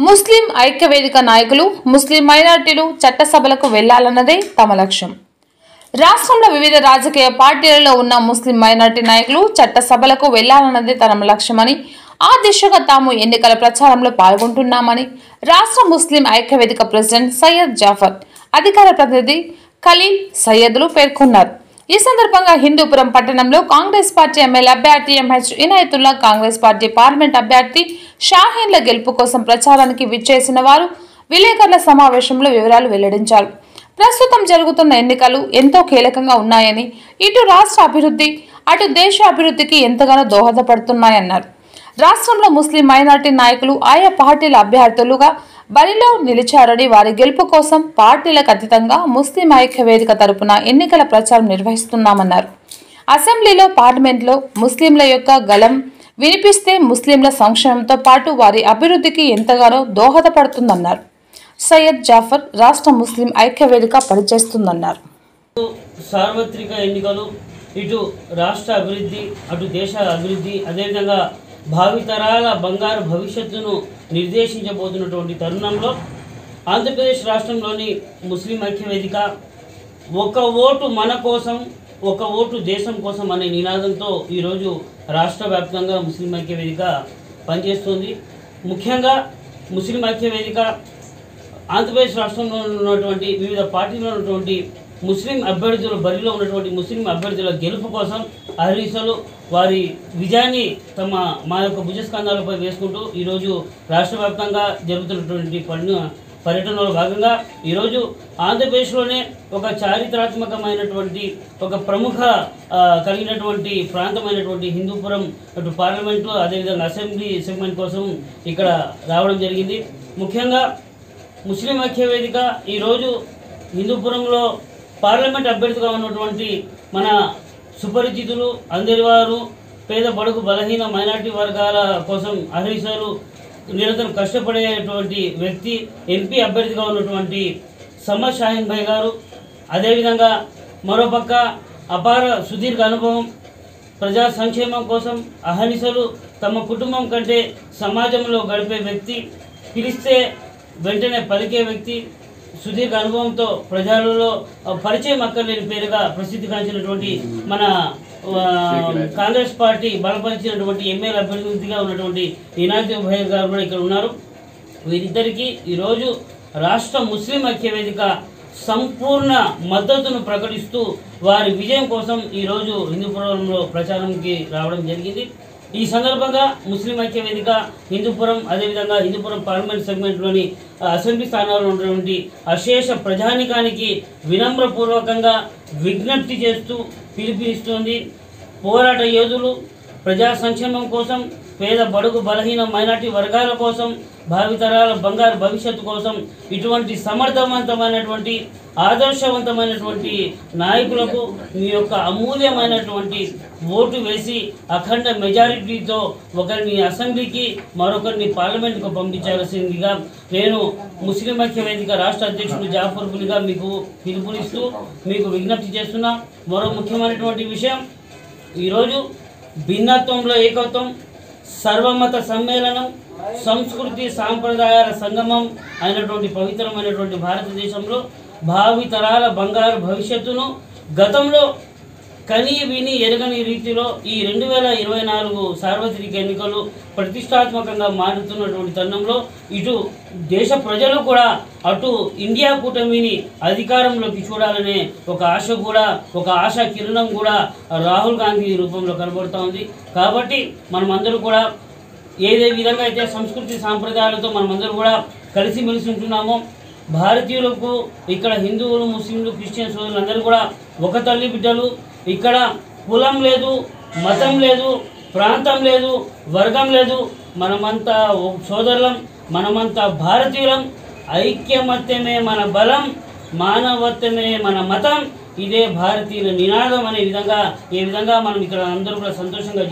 ముస్లిం ఐక్యవేదిక నాయకులు ముస్లిం మైనారిటీలు చట్టసభలకు వెళ్లాలన్నదే తమ లక్ష్యం. రాష్ట్రంలో వివిధ రాజకీయ పార్టీలలో ఉన్న ముస్లిం మైనారిటీ నాయకులు చట్టసభలకు వెళ్లాలన్నదే తమ లక్ష్యమని, ఆ దిశగా తాము ఎన్నికల ప్రచారంలో పాల్గొంటున్నామని రాష్ట్ర ముస్లిం ఐక్యవేదిక ప్రెసిడెంట్ సయ్యద్ జాఫర్, అధికార ప్రతినిధి ఖలీల్ సయ్యద్లు పేర్కొన్నారు. ఈ సందర్భంగా హిందూపురం పట్టణంలో కాంగ్రెస్ పార్టీ ఎమ్మెల్యే అభ్యర్థి MH Inayatullah, Congress party parliament అభ్యర్థి షాహీన్ల గెలుపు కోసం ప్రచారానికి విచ్చేసిన వారు విలేకరుల సమావేశంలో వివరాలు వెల్లడించారు. ప్రస్తుతం జరుగుతున్న ఎన్నికలు ఎంతో కీలకంగా ఉన్నాయని, ఇటు రాష్ట్ర అభివృద్ధి, అటు దేశ అభివృద్ధికి ఎంతగానో దోహదపడుతున్నాయన్నారు. రాష్ట్రంలో ముస్లిం మైనారిటీ నాయకులు ఆయా పార్టీల అభ్యర్థులుగా బరిలో నిలిచారని, వారి గెలుపు కోసం పార్టీలకు అతీతంగా ముస్లిం ఐక్యవేదిక తరపున ఎన్నికల ప్రచారం నిర్వహిస్తున్నామన్నారు. అసెంబ్లీలో, పార్లమెంట్లో ముస్లింల యొక్క గళం వినిపిస్తే ముస్లింల సంక్షేమంతో పాటు వారి అభివృద్ధికి ఎంతగానో దోహదపడుతుందన్నారు. సయ్యద్ జాఫర్ రాష్ట్ర ముస్లిం ఐక్యవేదిక పనిచేస్తుందన్నారు. సార్వత్రిక ఎన్నికలు ఇటు రాష్ట్ర అభివృద్ధి, అటు దేశ అభివృద్ధి, అదేవిధంగా భావితరాల బంగారు భవిష్యత్తును నిర్దేశించబోతున్నటువంటి తరుణంలో ఆంధ్రప్రదేశ్ రాష్ట్రంలోని ముస్లిం ఐక్యవేదిక ఒక ఓటు మన కోసం, ఒక ఓటు దేశం కోసం అనే నినాదంతో ఈరోజు రాష్ట్ర వ్యాప్తంగా ముస్లిం ఐక్యవేదిక పనిచేస్తుంది. ముఖ్యంగా ముస్లిం ఐక్యవేదిక ఆంధ్రప్రదేశ్ రాష్ట్రంలో ఉన్నటువంటి వివిధ పార్టీలో ఉన్నటువంటి ముస్లిం అభ్యర్థులు, బరిలో ఉన్నటువంటి ముస్లిం అభ్యర్థుల గెలుపు కోసం అహర్నిశలు వారి విజయాన్ని మా యొక్క భుజస్కంధాలపై వేసుకుంటూ ఈరోజు రాష్ట్ర వ్యాప్తంగా జరుగుతున్నటువంటి పర్యటనలో భాగంగా ఈరోజు ఆంధ్రప్రదేశ్లోనే ఒక చారిత్రాత్మకమైనటువంటి, ఒక ప్రముఖ కలిగినటువంటి ప్రాంతమైనటువంటి హిందూపురం, అటు పార్లమెంటు, అదేవిధంగా అసెంబ్లీ సెగ్మెంట్ కోసం ఇక్కడ రావడం జరిగింది. ముఖ్యంగా ముస్లిం ఐక్యవేదిక ఈరోజు హిందూపురంలో పార్లమెంట్ అభ్యర్థిగా ఉన్నటువంటి మన సుపరిచితులు, అందరి వారు, పేద బడుగు బలహీన మైనార్టీ వర్గాల కోసం అహర్నిశలు నిరంతరం కష్టపడేటువంటి వ్యక్తి, ఎంపీ అభ్యర్థిగా ఉన్నటువంటి సమద్ షాహీన్ భాయ్ గారు, అదేవిధంగా మరోపక్క అపార సుదీర్ఘ అనుభవం, ప్రజా సంక్షేమం కోసం అహర్నిశలు తమ కుటుంబం కంటే సమాజంలో గడిపే వ్యక్తి, పిలిస్తే వెంటనే పలికే వ్యక్తి, సుదీర్ఘ అనుభవంతో ప్రజలలో పరిచయం అక్కర్లేని పేరుగా ప్రసిద్ధిగాంచినటువంటి మన కాంగ్రెస్ పార్టీ బలపరిచినటువంటి ఎమ్మెల్యే అభ్యర్థిగా ఉన్నటువంటి ఇనాయతుల్లా భాయ్ గారు కూడా ఇక్కడ ఉన్నారు. వీరిద్దరికీ ఈరోజు రాష్ట్ర ముస్లిం ఐక్యవేదిక సంపూర్ణ మద్దతును ప్రకటిస్తూ వారి విజయం కోసం ఈరోజు హిందూపురంలో ప్రచారానికి రావడం జరిగింది. ఈ సందర్భంగా ముస్లిం ఐక్యవేదిక హిందూపురం, అదేవిధంగా హిందూపురం పార్లమెంట్ సెగ్మెంట్లోని అసెంబ్లీ స్థానాల్లో ఉన్నటువంటి అశేష ప్రజానికానికి వినమ్రపూర్వకంగా విజ్ఞప్తి చేస్తూ పిలుపునిస్తోంది. పోరాట యోధులు, ప్రజా సంక్షేమం కోసం, పేద బడుగు బలహీన మైనార్టీ వర్గాల కోసం, భావితరాల బంగారు భవిష్యత్తు కోసం ఇటువంటి సమర్థవంతమైనటువంటి, ఆదర్శవంతమైనటువంటి నాయకులకు మీ యొక్క అమూల్యమైనటువంటి ఓటు వేసి అఖండ మెజారిటీతో ఒకరిని అసెంబ్లీకి, మరొకరిని పార్లమెంట్కు పంపించాల్సిందిగా నేను ముస్లిం ఐక్యవేదిక రాష్ట్ర అధ్యక్షుడు జాఫర్ గులిగా మీకు పిలుపునిస్తూ మీకు విజ్ఞప్తి చేస్తున్నా. మరో ముఖ్యమైనటువంటి విషయం, ఈరోజు భిన్నత్వంలో ఏకత్వం, సర్వమత సమ్మేళనం, సంస్కృతి సాంప్రదాయాల సంగమం అయినటువంటి పవిత్రమైనటువంటి భారతదేశంలో భావితరాల బంగారు భవిష్యత్తును గతంలో కని విని ఎరగని రీతిలో ఈ 2024 సార్వత్రిక ఎన్నికలు ప్రతిష్టాత్మకంగా మారుతున్నటువంటి తరుణంలో ఇటు దేశ ప్రజలు కూడా అటు ఇండియా కూటమిని అధికారంలోకి చూడాలనే ఒక ఆశ కూడా, ఒక ఆశా కిరణం కూడా రాహుల్ గాంధీ రూపంలో కనబడుతూ ఉంది. కాబట్టి మనమందరూ కూడా ఏదే విధంగా అయితే సంస్కృతి సాంప్రదాయాలతో మనమందరూ కూడా కలిసిమెలిసి ఉంటున్నామో, భారతీయులకు ఇక్కడ హిందువులు, ముస్లింలు, క్రిస్టియన్ సోదరులందరూ కూడా ఒక తల్లి బిడ్డలు. ఇక్కడ కులం లేదు, మతం లేదు, ప్రాంతం లేదు, వర్గం లేదు, మనమంతా సోదరులం, మనమంతా భారతీయులం. ఐక్యమత్యమే మన బలం, మానవత్వమే మన మతం, ఇదే భారతీయుల నినాదం అనే విధంగా, ఏ విధంగా మనం ఇక్కడ అందరూ కూడా సంతోషంగా